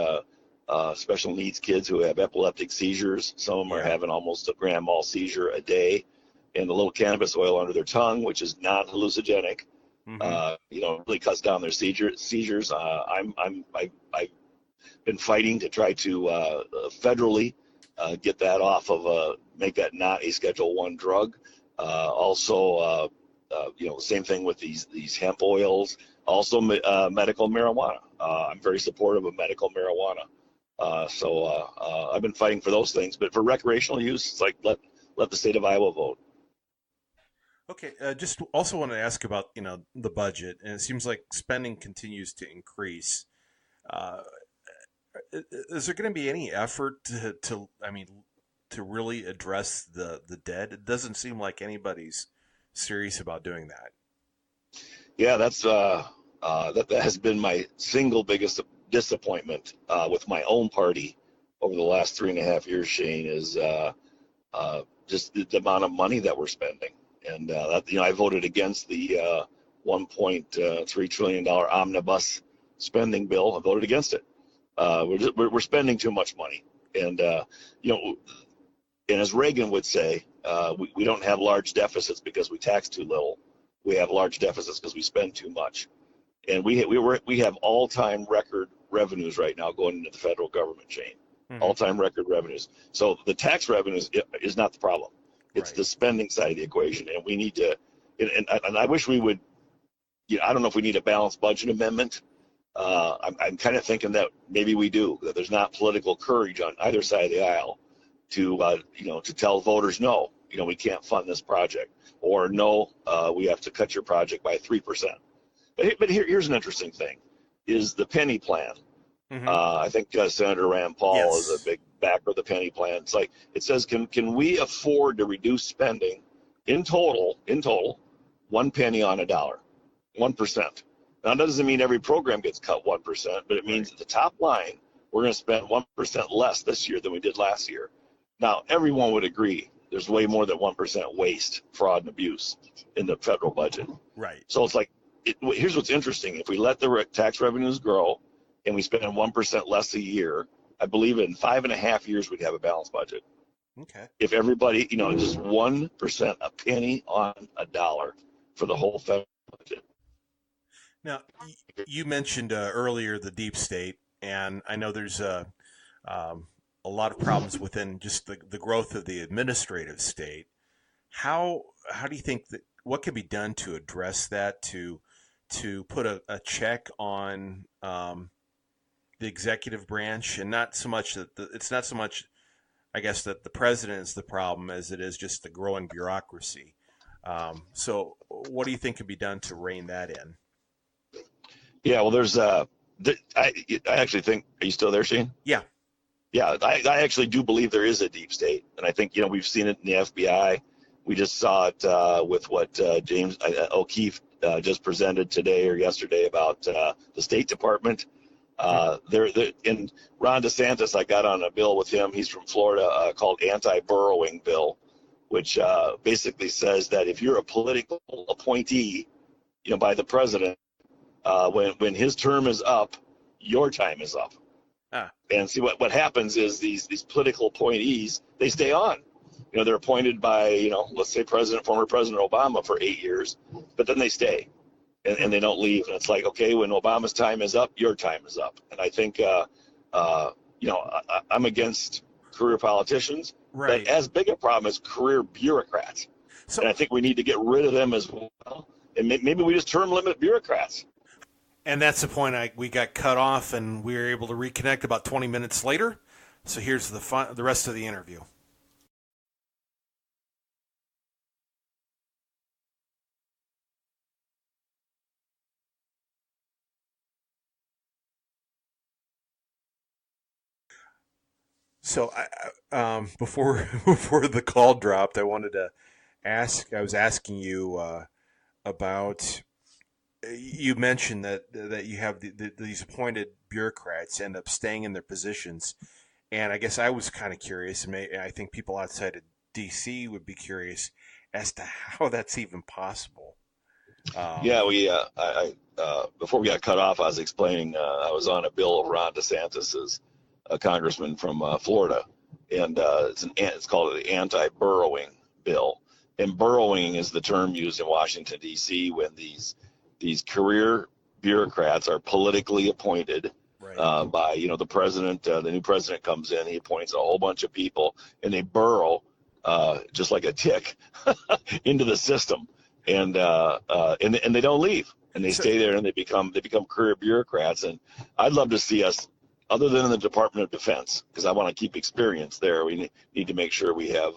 special needs kids who have epileptic seizures. Some of them are Yeah. having almost a grand mal seizure a day, and the little cannabis oil under their tongue, which is non-hallucinogenic, Hmm. really cuts down their seizures. I've been fighting to try to federally get that off of make that not a Schedule One drug. Same thing with these hemp oils. Also, medical marijuana. I'm very supportive of medical marijuana. I've been fighting for those things, but for recreational use, it's like let the state of Iowa vote. Okay. Just also want to ask about the budget, and it seems like spending continues to increase. Uh, is there going to be any effort to really address the debt? It doesn't seem like anybody's serious about doing that. Yeah, that has been my single biggest disappointment with my own party over the last 3.5 years. Shane, is just the amount of money that we're spending, and I voted against the $1.3 trillion omnibus spending bill. I voted against it. We're spending too much money, and and as Reagan would say, we don't have large deficits because we tax too little. We have large deficits because we spend too much. And we have all-time record revenues right now going into the federal government, Shane. Hmm. All-time record revenues. So the tax revenues is not the problem. It's Right. the spending side of the equation, and we need to. And I wish we would. I don't know if we need a balanced budget amendment. I'm kind of thinking that maybe we do. That there's not political courage on either side of the aisle to tell voters no. We can't fund this project, or no, we have to cut your project by 3%. But here's an interesting thing: is the penny plan. Hmm. I think Senator Rand Paul is a Yes. big backer of the penny plan. It's like it says, can we afford to reduce spending in total, 1 penny on a dollar, 1%. Now, that doesn't mean every program gets cut 1%, but it Right. means at the top line, we're going to spend 1% less this year than we did last year. Now, everyone would agree there's way more than 1% waste, fraud, and abuse in the federal budget. Right. So it's like, here's what's interesting. If we let the tax revenues grow and we spend 1% less a year, I believe in 5.5 years we'd have a balanced budget. Okay. If everybody, just 1%, a penny on a dollar for the whole federal budget. Now, you mentioned earlier the deep state, and I know there's a lot of problems within just the growth of the administrative state. How how do you think that what can be done to address that, to put a check on the executive branch, and not so much that it's not so much, I guess, that the president is the problem as it is just the growing bureaucracy. So what do you think can be done to rein that in? Yeah, well, there's I actually think, are you still there, Shane? Yeah. Yeah, I actually do believe there is a deep state, and I think we've seen it in the FBI. We just saw it with what James O'Keefe just presented today or yesterday about the State Department. And Ron DeSantis, I got on a bill with him. He's from Florida, called anti-burrowing bill, which basically says that if you're a political appointee, by the president, when his term is up, your time is up. And see what happens is these political appointees, they stay on. They're appointed by, let's say former President Obama for 8 years, but then they stay and they don't leave. And it's like, okay, when Obama's time is up, your time is up. And I think, I'm against career politicians, right, but as big a problem as career bureaucrats. So, and I think we need to get rid of them as well. And maybe we just term limit bureaucrats. And that's the point. We got cut off, and we were able to reconnect about 20 minutes later. So here's the rest of the interview. So before the call dropped, I wanted to ask. I was asking you about. You mentioned that you have these appointed bureaucrats end up staying in their positions, and I guess I was kind of curious, and I think people outside of D.C. would be curious as to how that's even possible. Yeah, before we got cut off, I was explaining I was on a bill of Ron DeSantis's, a congressman from Florida, and it's called the anti-burrowing bill. And burrowing is the term used in Washington, D.C. when these career bureaucrats are politically appointed, right, by the president. The new president comes in, he appoints a whole bunch of people, and they burrow just like a tick into the system, and they don't leave, and they stay there, and they become career bureaucrats. And I'd love to see us, other than in the Department of Defense, because I want to keep experience there. We need to make sure we have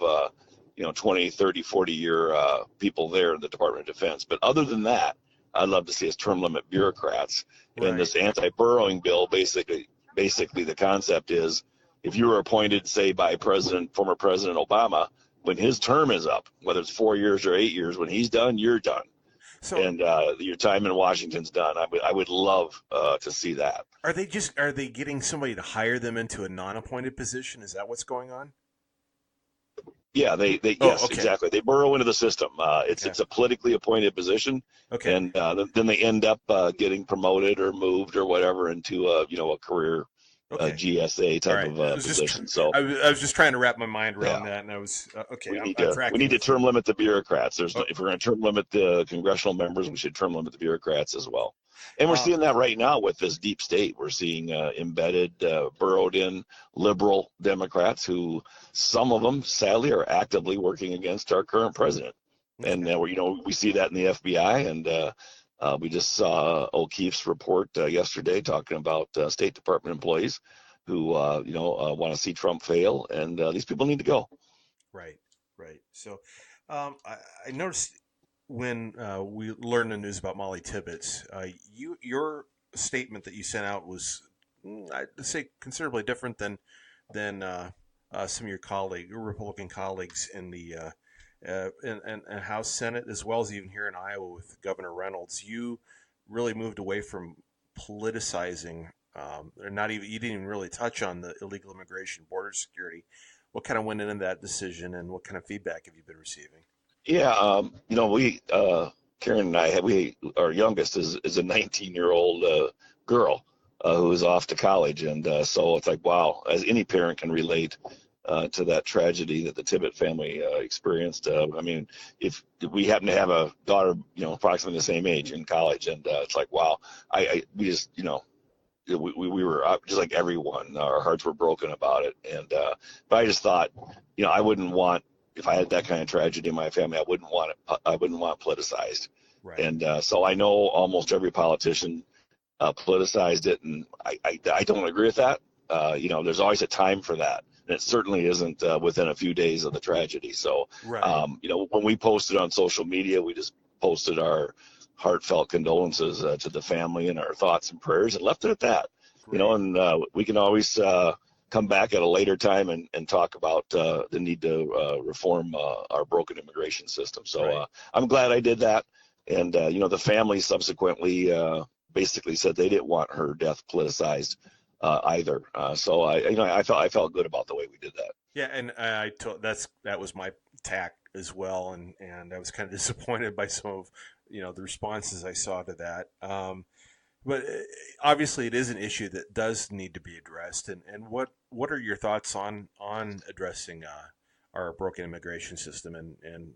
20, 30, 40-year people there in the Department of Defense. But other than that, I'd love to see us term limit bureaucrats. Right. And this anti-burrowing bill, basically the concept is, if you were appointed, say, by former President Obama, when his term is up, whether it's 4 years or 8 years, when he's done, you're done. So, and your time in Washington's done. I would love to see that. Are they getting somebody to hire them into a non-appointed position? Is that what's going on? Yeah, yes, okay. Exactly. They burrow into the system. It's a politically appointed position, okay, and then they end up getting promoted or moved or whatever into a career GSA type of position. I was just trying to wrap my mind around that, and I was okay. We need to term limit the bureaucrats. If we're going to term limit the congressional members, we should term limit the bureaucrats as well. And we're seeing that right now with this deep state. We're seeing embedded, burrowed-in liberal Democrats who, some of them, sadly, are actively working against our current president. And we see that in the FBI, and we just saw O'Keefe's report yesterday talking about State Department employees who want to see Trump fail, and these people need to go. Right. So I noticed when we learned the news about Molly Tibbetts, your statement that you sent out was, I'd say, considerably different than some of your Republican colleagues in the in House, Senate, as well as even here in Iowa with Governor Reynolds. You really moved away from politicizing, you didn't even really touch on the illegal immigration, border security. What kind of went into that decision, and what kind of feedback have you been receiving? Yeah, we Karen and I our youngest is a 19-year-old girl who is off to college, and so it's like, wow, as any parent can relate to that tragedy that the Tibbet family experienced. If we happen to have a daughter, approximately the same age in college, and it's like, wow, we just, we were just like everyone, our hearts were broken about it, and but I just thought, I wouldn't want if I had that kind of tragedy in my family, I wouldn't want it politicized. Right. And so I know almost every politician politicized it, and I don't agree with that. There's always a time for that, and it certainly isn't within a few days of the tragedy. So, right. When we posted on social media, we just posted our heartfelt condolences to the family and our thoughts and prayers, and left it at that. Great. And we can always come back at a later time and talk about the need to reform our broken immigration system. So right. I'm glad I did that. And, the family subsequently basically said they didn't want her death politicized either. So I felt good about the way we did that. Yeah, and that was my tack as well, and I was kind of disappointed by some of the responses I saw to that. But obviously, it is an issue that does need to be addressed. And what are your thoughts on addressing our broken immigration system and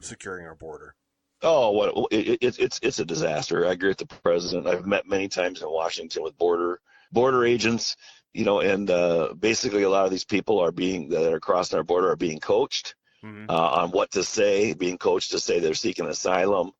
securing our border? Oh, it's a disaster. I agree with the president. I've met many times in Washington with border agents, and basically a lot of these people that are crossing our border are being coached on what to say, being coached to say they're seeking asylum.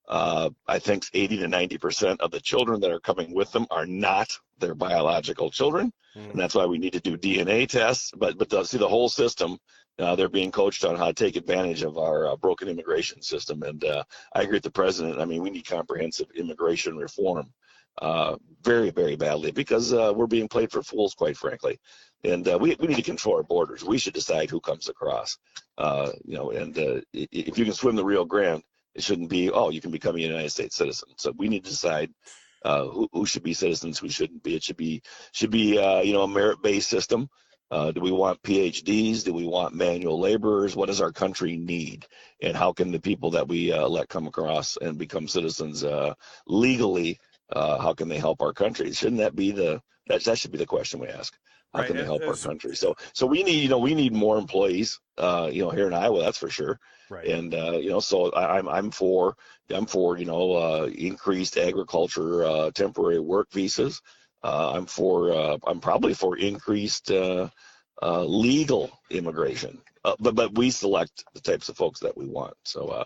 I think 80 to 90% of the children that are coming with them are not their biological children, and that's why we need to do DNA tests. But to see the whole system. They're being coached on how to take advantage of our broken immigration system. And I agree with the president. I mean, we need comprehensive immigration reform very, very badly because we're being played for fools, quite frankly. And we need to control our borders. We should decide who comes across. If you can swim the Rio Grande, it shouldn't be, you can become a United States citizen. So we need to decide who should be citizens, who shouldn't be. It should be a merit-based system. Do we want PhDs? Do we want manual laborers? What does our country need? And how can the people that we let come across and become citizens legally, how can they help our country? Shouldn't that be that should be the question we ask? How can they help our country? So we need more employees, here in Iowa, that's for sure. Right. And so I'm for increased agriculture temporary work visas. I'm probably for increased legal immigration, but we select the types of folks that we want. So,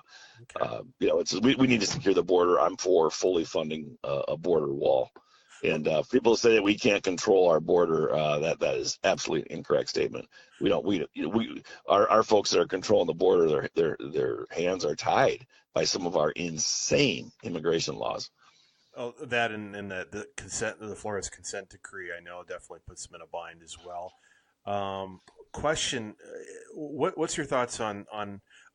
we need to secure the border. I'm for fully funding a border wall. And people say that we can't control our border. That is absolutely an incorrect statement. We don't. Our folks that are controlling the border, their hands are tied by some of our insane immigration laws. Oh, that and the Flores consent decree, I know, definitely puts them in a bind as well. Question: what's your thoughts on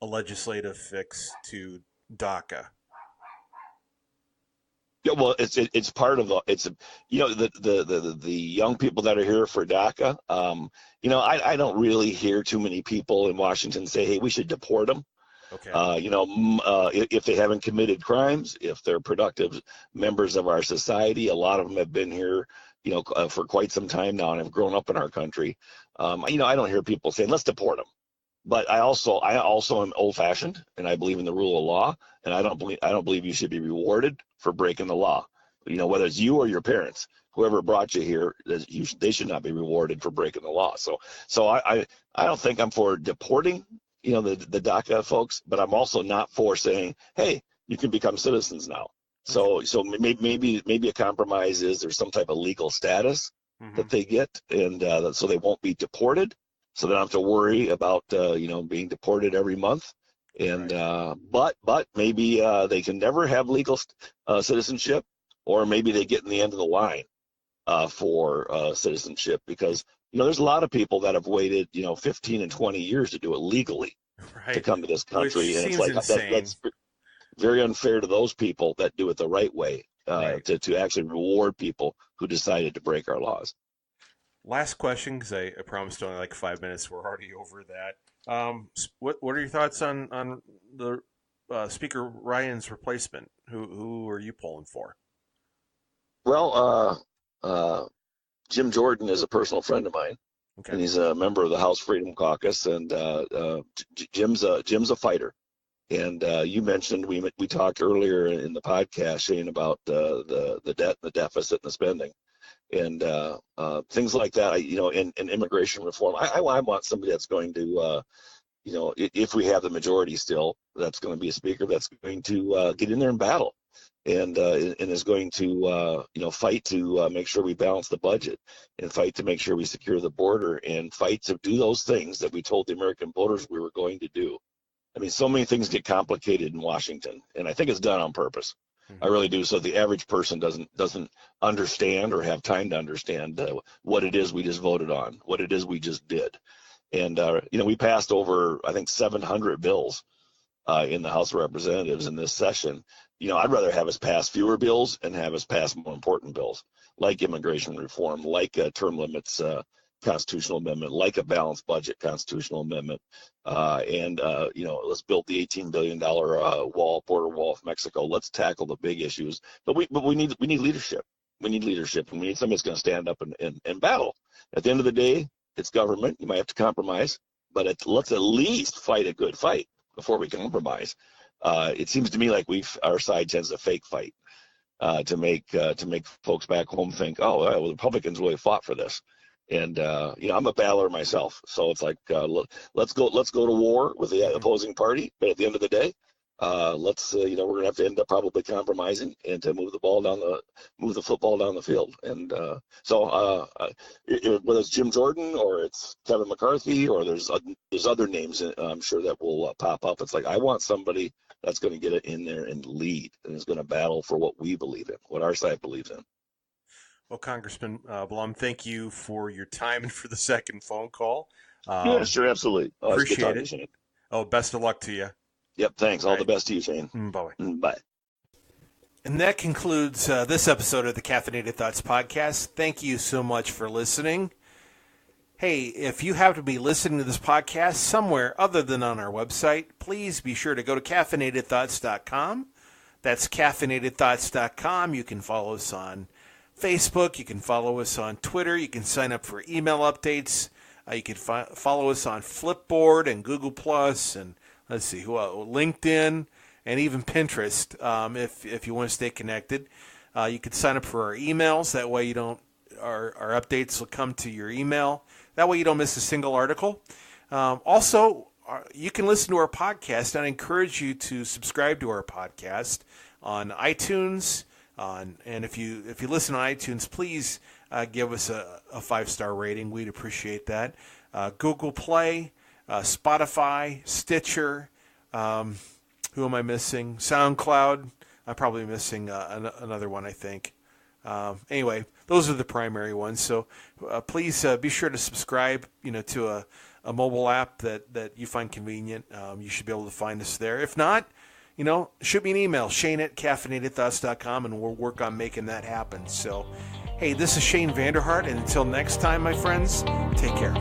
a legislative fix to DACA? Yeah, well, it's part of the young people that are here for DACA. I don't really hear too many people in Washington say, "Hey, we should deport them." Okay. If they haven't committed crimes, if they're productive members of our society, a lot of them have been here, for quite some time now and have grown up in our country. I don't hear people saying, "Let's deport them." But I also am old-fashioned, and I believe in the rule of law, and I don't believe you should be rewarded for breaking the law. Whether it's you or your parents, whoever brought you here, they should not be rewarded for breaking the law. So I don't think I'm for deporting, the DACA folks, but I'm also not for saying, "Hey, you can become citizens now." So maybe a compromise is there's some type of legal status that they get, and so they won't be deported. So they don't have to worry about being deported every month, and but maybe they can never have legal citizenship, or maybe they get in the end of the line for citizenship, because there's a lot of people that have waited 15 and 20 years to do it legally to come to this country, and it's like that's very unfair to those people that do it the right way, to actually reward people who decided to break our laws. Last question, because I promised only like 5 minutes. We're already over that. What are your thoughts on the Speaker Ryan's replacement? Who are you polling for? Well, Jim Jordan is a personal friend of mine, and he's a member of the House Freedom Caucus. And Jim's a fighter. And you mentioned we talked earlier in the podcast, Shane, about the debt, the deficit, and the spending. And things like that, in immigration reform. I want somebody that's going to if we have the majority still, that's going to be a speaker that's going to get in there and battle, and is going to fight to make sure we balance the budget, and fight to make sure we secure the border, and fight to do those things that we told the American voters we were going to do. I mean, so many things get complicated in Washington, and I think it's done on purpose. I really do. So the average person doesn't understand or have time to understand what it is we just voted on, what it is we just did. And, we passed over, I think, 700 bills in the House of Representatives in this session. I'd rather have us pass fewer bills and have us pass more important bills, like immigration reform, like term limits constitutional amendment, like a balanced budget constitutional amendment, and let's build the $18 billion border wall of Mexico. Let's tackle the big issues. But we need leadership. We need leadership, and we need somebody that's going to stand up and battle. At the end of the day, it's government. You might have to compromise, but let's at least fight a good fight before we compromise. It seems to me like our side tends to fake fight to make folks back home think, oh, well, the Republicans really fought for this. And I'm a battler myself, so it's like let's go to war with the opposing party. But at the end of the day, we're going to have to end up probably compromising and to move the football down the field. And so whether it's Jim Jordan or it's Kevin McCarthy or there's other names I'm sure that will pop up. It's like I want somebody that's going to get it in there and lead and is going to battle for what we believe in, what our side believes in. Well, Congressman Blum, thank you for your time and for the second phone call. Yeah, sure, absolutely. Appreciate it. Shane. Oh, best of luck to you. Yep, thanks. All the best to you, Shane. Bye. Bye. And that concludes this episode of the Caffeinated Thoughts Podcast. Thank you so much for listening. Hey, if you happen to be listening to this podcast somewhere other than on our website, please be sure to go to caffeinatedthoughts.com. That's caffeinatedthoughts.com. You can follow us on Facebook. You can follow us on Twitter. You can sign up for email updates. You can follow us on Flipboard and Google Plus and let's see LinkedIn and even Pinterest. If you want to stay connected, you can sign up for our emails. That way our updates will come to your email. That way you don't miss a single article. Also, you can listen to our podcast. I encourage you to subscribe to our podcast on iTunes. And if you listen on iTunes, please give us a 5-star rating. We'd appreciate that. Google Play, Spotify, Stitcher. Who am I missing? SoundCloud. I'm probably missing another one, I think. Anyway, those are the primary ones. So please be sure to subscribe, to a mobile app that you find convenient. You should be able to find us there. If not, shoot me an email, Shane@caffeinatedthoughts.com, and we'll work on making that happen. So, hey, this is Shane Vander Hart, and until next time, my friends, take care.